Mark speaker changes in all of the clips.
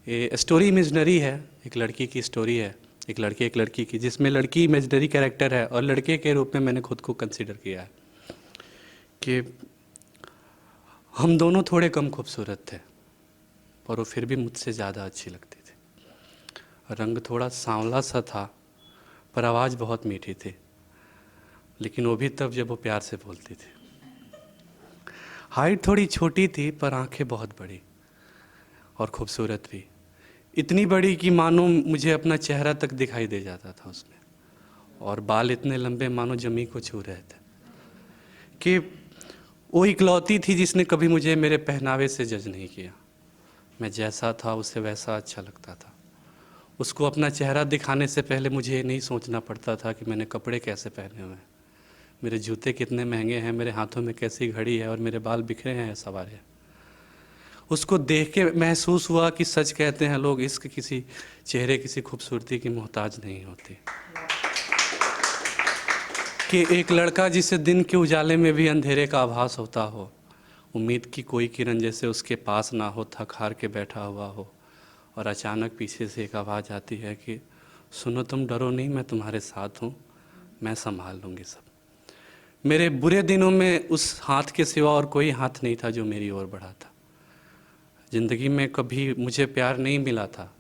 Speaker 1: ये story imaginary है, एक लड़की की स्टोरी है, एक लड़की की, जिसमें लड़की इमेजनरी कैरेक्टर है और लड़के के रूप में मैंने खुद को कंसिडर किया है कि हम दोनों थोड़े कम खूबसूरत थे, पर वो फिर भी मुझसे ज़्यादा अच्छी लगती थी। रंग थोड़ा सांवला सा था, पर आवाज़ बहुत मीठी थी, लेकिन वो भी तब जब वो प्यार से बोलती थी। हाइट थोड़ी छोटी थी, पर आंखें बहुत बड़ी और खूबसूरत भी, इतनी बड़ी कि मानो मुझे अपना चेहरा तक दिखाई दे जाता था उसमें, और बाल इतने लंबे मानो ज़मीन को छू रहे थे। कि वो इकलौती थी जिसने कभी मुझे मेरे पहनावे से जज नहीं किया। मैं जैसा था उसे वैसा अच्छा लगता था। उसको अपना चेहरा दिखाने से पहले मुझे ये नहीं सोचना पड़ता था कि मैंने कपड़े कैसे पहने हुए हैं, मेरे जूते कितने महंगे हैं, मेरे हाथों में कैसी घड़ी है और मेरे बाल बिखरे हैं या सवार हैं। उसको देख के महसूस हुआ कि सच कहते हैं लोग, इश्क किसी चेहरे, किसी खूबसूरती की मोहताज नहीं होती। कि एक लड़का जिसे दिन के उजाले में भी अंधेरे का आभास होता हो, उम्मीद की कोई किरण जैसे उसके पास ना हो, थक हार के बैठा हुआ हो, और अचानक पीछे से एक आवाज़ आती है कि सुनो तुम डरो नहीं, मैं तुम्हारे साथ हूँ, मैं संभाल लूँगी सब। मेरे बुरे दिनों में उस हाथ के सिवा और कोई हाथ नहीं था जो मेरी ओर बढ़ा था। ज़िंदगी में कभी मुझे प्यार नहीं मिला था,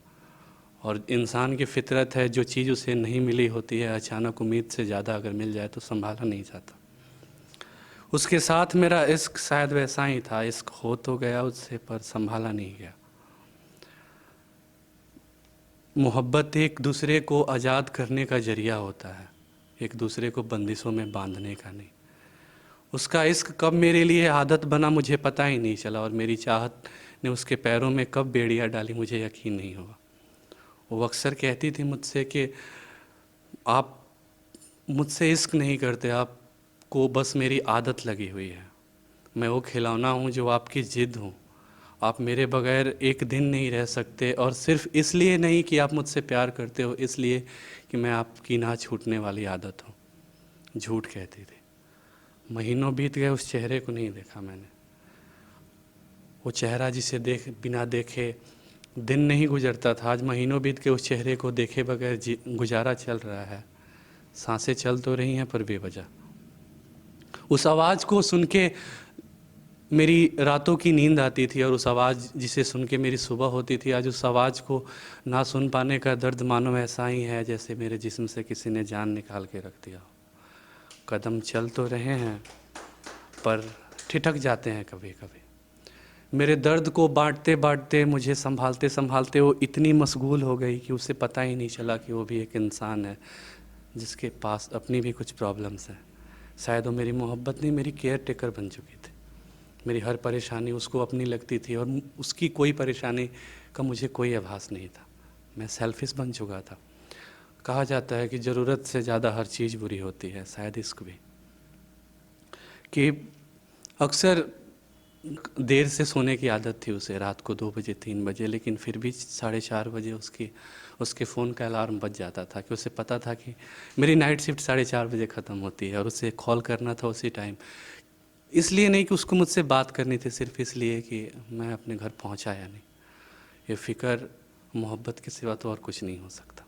Speaker 1: और इंसान की फितरत है, जो चीज़ उसे नहीं मिली होती है अचानक उम्मीद से ज़्यादा अगर मिल जाए तो संभाला नहीं जाता। उसके साथ मेरा इश्क शायद वैसा ही था, इश्क हो तो गया उससे, पर संभाला नहीं गया। मोहब्बत एक दूसरे को आज़ाद करने का जरिया होता है, एक दूसरे को बंदिशों में बांधने का नहीं। उसका इश्क कब मेरे लिए आदत बना मुझे पता ही नहीं चला, और मेरी चाहत ने उसके पैरों में कब बेड़ियाँ डाली मुझे यकीन नहीं हुआ। वो अक्सर कहती थी मुझसे कि आप मुझसे इश्क नहीं करते, आपको बस मेरी आदत लगी हुई है। मैं वो खिलौना हूँ जो आपकी ज़िद हूँ, आप मेरे बगैर एक दिन नहीं रह सकते, और सिर्फ इसलिए नहीं कि आप मुझसे प्यार करते हो, इसलिए कि मैं आपकी ना छूटने वाली आदत हूँ। झूठ कहती थी। महीनों बीत गए, उस चेहरे को नहीं देखा मैंने। वो चेहरा जिसे बिना देखे दिन नहीं गुजरता था, आज महीनों बीत के उस चेहरे को देखे बगैर गुजारा चल रहा है। सांसें चल तो रही हैं पर बेवजह। उस आवाज़ को सुन के मेरी रातों की नींद आती थी, और उस आवाज़ जिसे सुन के मेरी सुबह होती थी, आज उस आवाज़ को ना सुन पाने का दर्द मानो ऐसा ही है जैसे मेरे जिस्म से किसी ने जान निकाल के रख दिया हो। कदम चल तो रहे हैं पर ठिठक जाते हैं कभी कभी। मेरे दर्द को बांटते बांटते, मुझे संभालते संभालते वो इतनी मशगूल हो गई कि उसे पता ही नहीं चला कि वो भी एक इंसान है जिसके पास अपनी भी कुछ प्रॉब्लम्स हैं। शायद वो मेरी मोहब्बत नहीं, मेरी केयर टेकर बन चुकी थी। मेरी हर परेशानी उसको अपनी लगती थी, और उसकी कोई परेशानी का मुझे कोई आभास नहीं था। मैं सेल्फिश बन चुका था। कहा जाता है कि ज़रूरत से ज़्यादा हर चीज़ बुरी होती है, शायद इश्क भी। कि अक्सर देर से सोने की आदत थी उसे, रात को 2 बजे 3 बजे, लेकिन फिर भी 4:30 बजे उसके फ़ोन का अलार्म बज जाता था, कि उसे पता था कि मेरी नाइट शिफ्ट 4:30 बजे ख़त्म होती है, और उसे कॉल करना था उसी टाइम। इसलिए नहीं कि उसको मुझसे बात करनी थी, सिर्फ इसलिए कि मैं अपने घर पहुंचा या नहीं। ये फ़िक्र मोहब्बत के सिवा तो और कुछ नहीं हो सकता।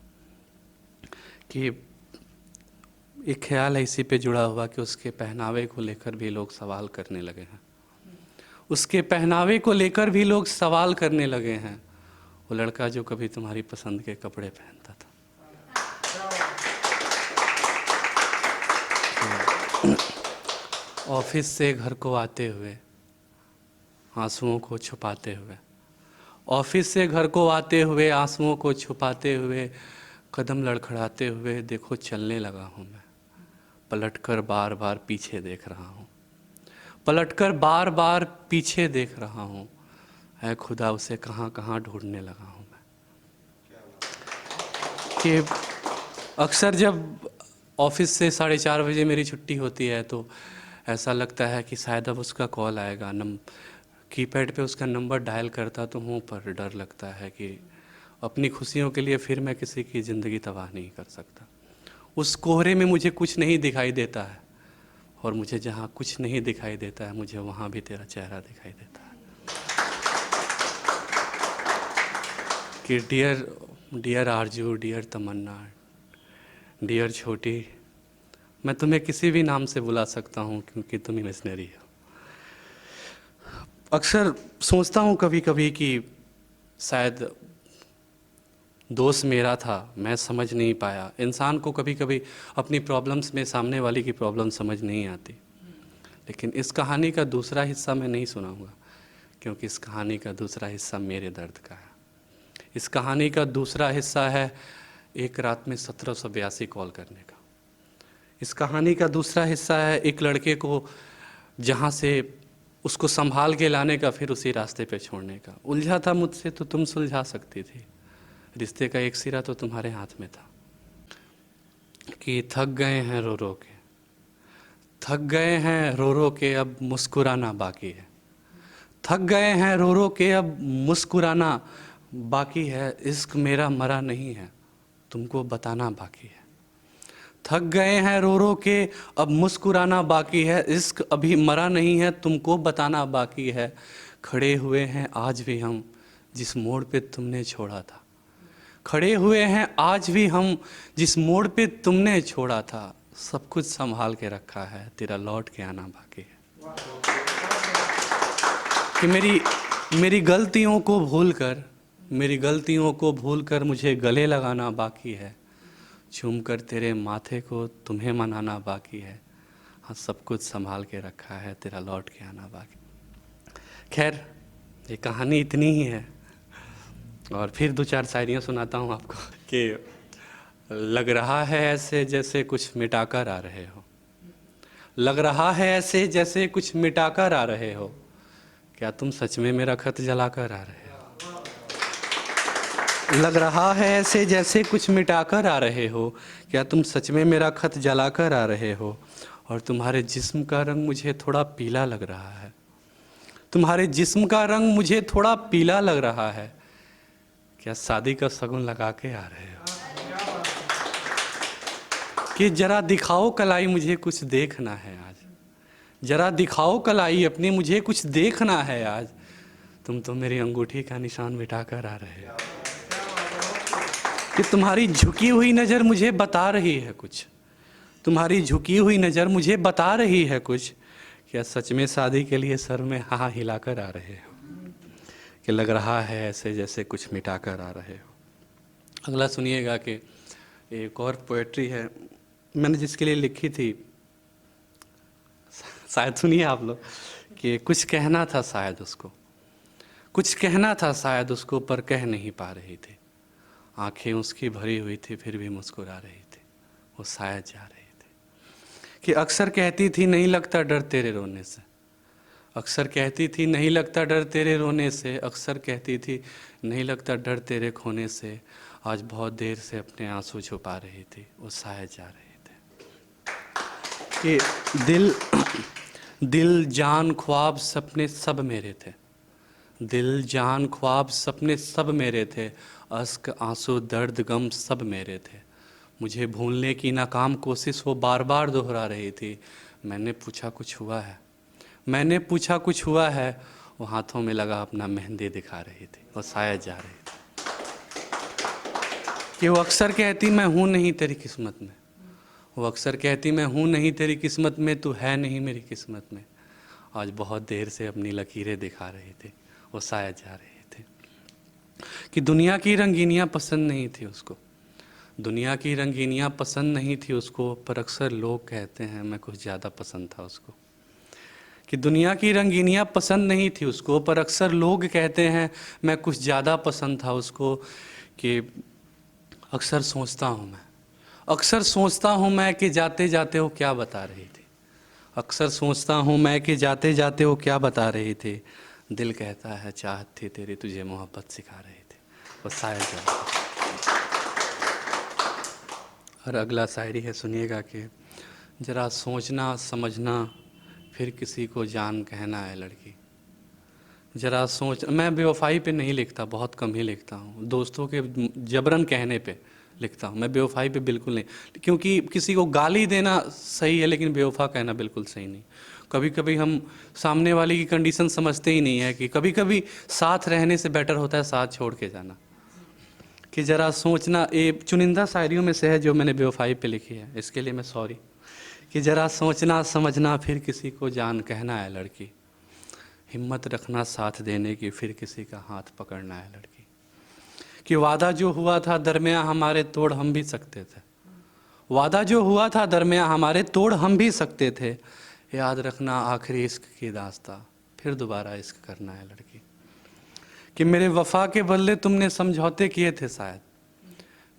Speaker 1: कि एक ख्याल है इसी पे जुड़ा हुआ कि उसके पहनावे को लेकर भी लोग सवाल करने लगे हैं। उसके पहनावे को लेकर भी लोग सवाल करने लगे हैं। वो लड़का जो कभी तुम्हारी पसंद के कपड़े पहनता था। ऑफिस से घर को आते हुए, आंसुओं को छुपाते हुए, ऑफिस से घर को आते हुए, आंसुओं को छुपाते हुए, कदम लड़खड़ाते हुए, देखो चलने लगा हूँ मैं, पलटकर बार बार पीछे देख रहा हूँ, पलटकर बार बार पीछे देख रहा हूँ, ऐ खुदा उसे कहाँ कहाँ ढूंढने लगा हूँ मैं। कि अक्सर जब ऑफिस से 4:30 बजे मेरी छुट्टी होती है तो ऐसा लगता है कि शायद अब उसका कॉल आएगा। कीपैड पे उसका नंबर डायल करता तो हूँ, पर डर लगता है कि अपनी खुशियों के लिए फिर मैं किसी की ज़िंदगी तबाह नहीं कर सकता। उस कोहरे में मुझे कुछ नहीं दिखाई देता है, और मुझे जहाँ कुछ नहीं दिखाई देता है, मुझे वहाँ भी तेरा चेहरा दिखाई देता है। कि डियर डियर आरजू, डियर तमन्ना, डियर छोटी, मैं तुम्हें किसी भी नाम से बुला सकता हूँ क्योंकि तुम इमेजिनरी हो। अक्सर सोचता हूँ कभी कभी कि शायद दोस्त मेरा था, मैं समझ नहीं पाया। इंसान को कभी कभी अपनी प्रॉब्लम्स में सामने वाले की प्रॉब्लम समझ नहीं आती। लेकिन इस कहानी का दूसरा हिस्सा मैं नहीं सुनाऊंगा क्योंकि इस कहानी का दूसरा हिस्सा मेरे दर्द का है। इस कहानी का दूसरा हिस्सा है एक रात में 1782 कॉल करने का। इस कहानी का दूसरा हिस्सा है एक लड़के को जहाँ से उसको संभाल के लाने का, फिर उसी रास्ते पे छोड़ने का। उलझा था मुझसे तो तुम सुलझा सकती थी, रिश्ते का एक सिरा तो तुम्हारे हाथ में था। कि थक गए हैं रो रो के, थक गए हैं रो रो के, अब मुस्कुराना बाकी है। थक गए हैं रो रो के, अब मुस्कुराना बाकी है। इश्क मेरा मरा नहीं है, तुमको बताना बाकी है। थक गए हैं रो रो के, अब मुस्कुराना बाकी है। इश्क अभी मरा नहीं है, तुमको बताना बाकी है। खड़े हुए हैं आज भी हम जिस मोड़ पे तुमने छोड़ा था। खड़े हुए हैं आज भी हम जिस मोड़ पे तुमने छोड़ा था। सब कुछ संभाल के रखा है, तेरा लौट के आना बाकी है। कि मेरी गलतियों को भूलकर, मेरी गलतियों को भूलकर मुझे गले लगाना बाकी है। चूमकर तेरे माथे को तुम्हें मनाना बाकी है। हाँ, सब कुछ संभाल के रखा है, तेरा लौट के आना बाकी। खैर, ये कहानी इतनी ही है और फिर 2-4 शायरियाँ सुनाता हूँ आपको। कि लग रहा है ऐसे जैसे कुछ मिटा कर आ रहे हो, लग रहा है ऐसे जैसे कुछ मिटा कर आ रहे हो। क्या तुम सच में मेरा खत जला कर आ रहे हो? लग रहा है ऐसे जैसे कुछ मिटा कर आ रहे हो। क्या तुम सच में मेरा खत जला कर आ रहे हो? और तुम्हारे जिस्म का रंग मुझे थोड़ा पीला लग रहा है, तुम्हारे जिस्म का रंग मुझे थोड़ा पीला लग रहा है। क्या शादी का शगुन लगा के आ रहे हो? कि जरा दिखाओ कलाई, मुझे कुछ देखना है आज। जरा दिखाओ कलाई अपनी, मुझे कुछ देखना है आज। तुम तो मेरी अंगूठी का निशान मिटा कर आ रहे हो। कि तुम्हारी झुकी हुई नज़र मुझे बता रही है कुछ, तुम्हारी झुकी हुई नज़र मुझे बता रही है कुछ। क्या सच में शादी के लिए सर में हाँ हिलाकर आ रहे हो? कि लग रहा है ऐसे जैसे कुछ मिटा कर आ रहे हो। अगला सुनिएगा कि एक और पोएट्री है मैंने जिसके लिए लिखी थी, शायद सुनिए आप लोग। कि कुछ कहना था शायद उसको, कुछ कहना था शायद उसको, पर कह नहीं पा रही थी। आंखें उसकी भरी हुई थी फिर भी मुस्कुरा रही थी, वो शायद जा रही थी। कि अक्सर कहती थी नहीं लगता डर तेरे रोने से, अक्सर कहती थी नहीं लगता डर तेरे रोने से, अक्सर कहती थी नहीं लगता डर तेरे खोने से। आज बहुत देर से अपने आंसू छुपा रही थी, वो शायद जा रहे थे। कि दिल जान ख्वाब सपने सब मेरे थे, दिल जान ख्वाब सपने सब मेरे थे। अश्क आंसू दर्द गम सब मेरे थे। मुझे भूलने की नाकाम कोशिश वो बार बार दोहरा रही थी। मैंने पूछा कुछ हुआ है, मैंने पूछा कुछ हुआ है। वो हाथों में लगा अपना मेहंदी दिखा रही थी, वो शायद जा रही थी। कि वो अक्सर कहती मैं हूँ नहीं तेरी किस्मत में, वो अक्सर कहती मैं हूँ नहीं तेरी किस्मत में, तू है नहीं मेरी किस्मत में। आज बहुत देर से अपनी लकीरें दिखा रही थी, वो शायद जा रहे थे। कि दुनिया की रंगीनियाँ पसंद नहीं थी उसको, दुनिया की रंगीनियाँ पसंद नहीं थी उसको, पर अक्सर लोग कहते हैं मैं कुछ ज़्यादा पसंद था उसको। कि दुनिया की रंगीनियाँ पसंद नहीं थी उसको, पर अक्सर लोग कहते हैं मैं कुछ ज़्यादा पसंद था उसको। कि अक्सर सोचता हूँ मैं, अक्सर सोचता हूँ मैं कि जाते जाते वो क्या बता रही थी। अक्सर सोचता हूँ मैं कि जाते जाते वो क्या बता रही थी। दिल कहता है चाहत थी तेरी, तुझे मोहब्बत सिखा रही थी, वो शायद जा। और अगला शायरी है, सुनिएगा कि जरा सोचना समझना फिर किसी को जान कहना है लड़की। जरा सोच, मैं बेवफाई पे नहीं लिखता, बहुत कम ही लिखता हूँ, दोस्तों के जबरन कहने पे लिखता हूँ। मैं बेवफाई पे बिल्कुल नहीं, क्योंकि किसी को गाली देना सही है लेकिन बेवफा कहना बिल्कुल सही नहीं। कभी कभी हम सामने वाले की कंडीशन समझते ही नहीं है कि कभी कभी साथ रहने से बेटर होता है साथ छोड़ के जाना। कि ज़रा सोचना, ये चुनिंदा शायरियों में से है जो मैंने बेवफाई पे लिखी है, इसके लिए मैं सॉरी। कि ज़रा सोचना समझना फिर किसी को जान कहना है लड़की, हिम्मत रखना साथ देने की फिर किसी का हाथ पकड़ना है लड़की। कि वादा जो हुआ था दरमियाँ हमारे तोड़ हम भी सकते थे, वादा जो हुआ था दरमियाँ हमारे तोड़ हम भी सकते थे, याद रखना आखिरी इश्क की दास्ता फिर दोबारा इश्क करना है लड़की। कि मेरे वफ़ा के बदले तुमने समझौते किए थे शायद,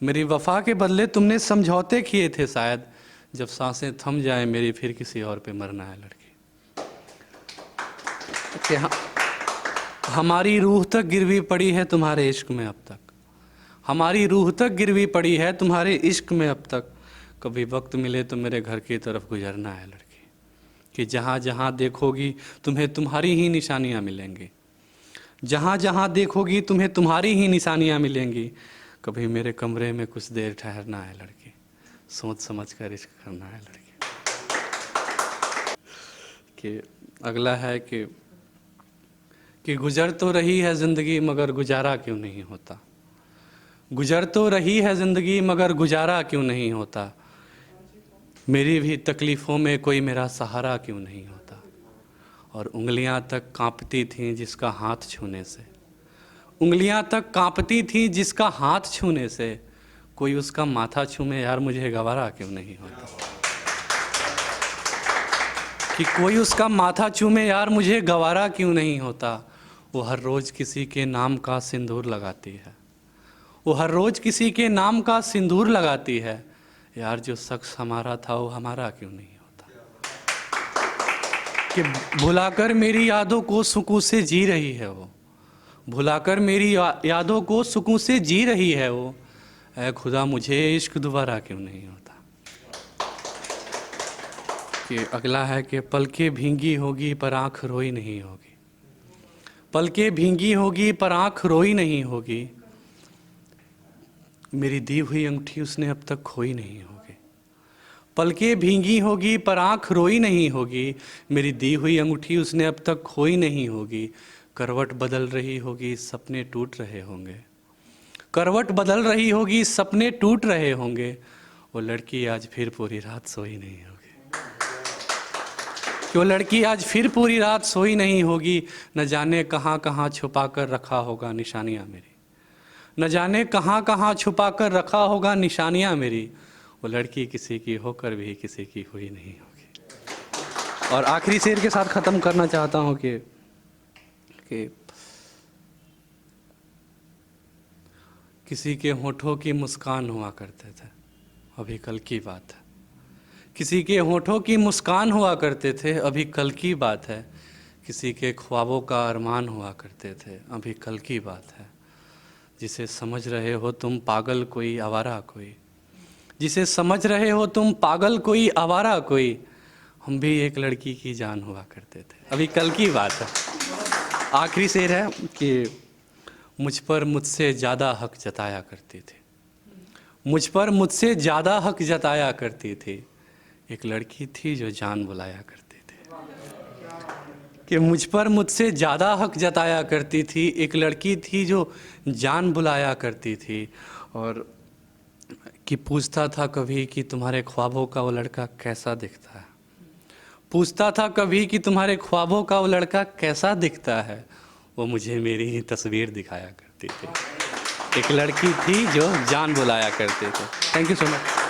Speaker 1: मेरी वफ़ा के बदले तुमने समझौते किए थे शायद, जब सांसें थम जाए मेरी फिर किसी और पे मरना है लड़की। कि हमारी रूह तक गिरवी पड़ी है तुम्हारे इश्क में अब तक, हमारी रूह तक गिरवी पड़ी है तुम्हारे इश्क में अब तक, कभी वक्त मिले तो मेरे घर की तरफ गुजरना है लड़की। कि जहाँ जहाँ देखोगी तुम्हें तुम्हारी ही निशानियाँ मिलेंगी, जहाँ जहाँ देखोगी तुम्हें तुम्हारी ही निशानियाँ मिलेंगी, कभी मेरे कमरे में कुछ देर ठहरना है लड़की, सोच समझ कर इश्क करना है लड़की। कि अगला है कि गुजर तो रही है ज़िंदगी मगर गुजारा क्यों नहीं होता, गुजर तो रही है ज़िंदगी मगर गुजारा क्यों नहीं होता, मेरी भी तकलीफ़ों में कोई मेरा सहारा क्यों नहीं होता। और उंगलियां तक कांपती थीं जिसका हाथ छूने से, उंगलियां तक कांपती थीं जिसका हाथ छूने से, कोई उसका माथा छूमे यार मुझे गवारा क्यों नहीं होता। कि कोई उसका माथा चूमे यार मुझे गवारा क्यों नहीं होता। वो हर रोज़ किसी के नाम का सिंदूर लगाती है, वो हर रोज़ किसी के नाम का सिंदूर लगाती है, यार जो शख्स हमारा था वो हमारा क्यों नहीं होता। कि भुलाकर मेरी यादों को सुकून से जी रही है वो, भुलाकर मेरी यादों को सुकून से जी रही है वो, ऐ खुदा मुझे इश्क दोबारा क्यों नहीं होता। कि अगला है कि पलकें भींगी होगी पर आँख रोई नहीं होगी, पलकें भींगी होगी पर आँख रोई नहीं होगी, मेरी दी हुई अंगूठी उसने अब तक खोई नहीं होगी। पलकें भींगी होगी पर आँख रोई नहीं होगी, मेरी दी हुई अंगूठी उसने अब तक खोई नहीं होगी, करवट बदल रही होगी सपने टूट रहे होंगे, करवट बदल रही होगी सपने टूट रहे होंगे, वो लड़की आज फिर पूरी रात सोई नहीं होगी। कि वो लड़की आज फिर पूरी रात सोई नहीं होगी, न जाने कहाँ कहाँ छुपा कर रखा होगा निशानियाँ मेरी, न जाने कहाँ कहाँ छुपा कर रखा होगा निशानियाँ मेरी, वो लड़की किसी की होकर भी किसी की हुई नहीं होगी। और आखिरी शेर के साथ ख़त्म करना चाहता हूँ कि किसी के होठों की मुस्कान हुआ करते थे, अभी कल की बात है, किसी के होठों की मुस्कान हुआ करते थे अभी कल की बात है, किसी के ख्वाबों का अरमान हुआ करते थे अभी कल की बात है, जिसे समझ रहे हो तुम पागल कोई आवारा कोई, जिसे समझ रहे हो तुम पागल कोई आवारा कोई, हम भी एक लड़की की जान हुआ करते थे अभी कल की बात है। आखिरी शेर है कि मुझ पर मुझसे ज़्यादा हक जताया करती थी, मुझ पर मुझसे ज़्यादा हक जताया करती थी, एक लड़की थी जो जान बुलाया करती थी। कि मुझ पर मुझसे ज़्यादा हक जताया करती थी, एक लड़की थी जो जान बुलाया करती थी, और कि पूछता था कभी कि तुम्हारे ख्वाबों का वो लड़का कैसा दिखता है, पूछता था कभी कि तुम्हारे ख्वाबों का वो लड़का कैसा दिखता है, वो मुझे मेरी ही तस्वीर दिखाया करती थी, एक लड़की थी जो जान बुलाया करते थे। Thank you so much.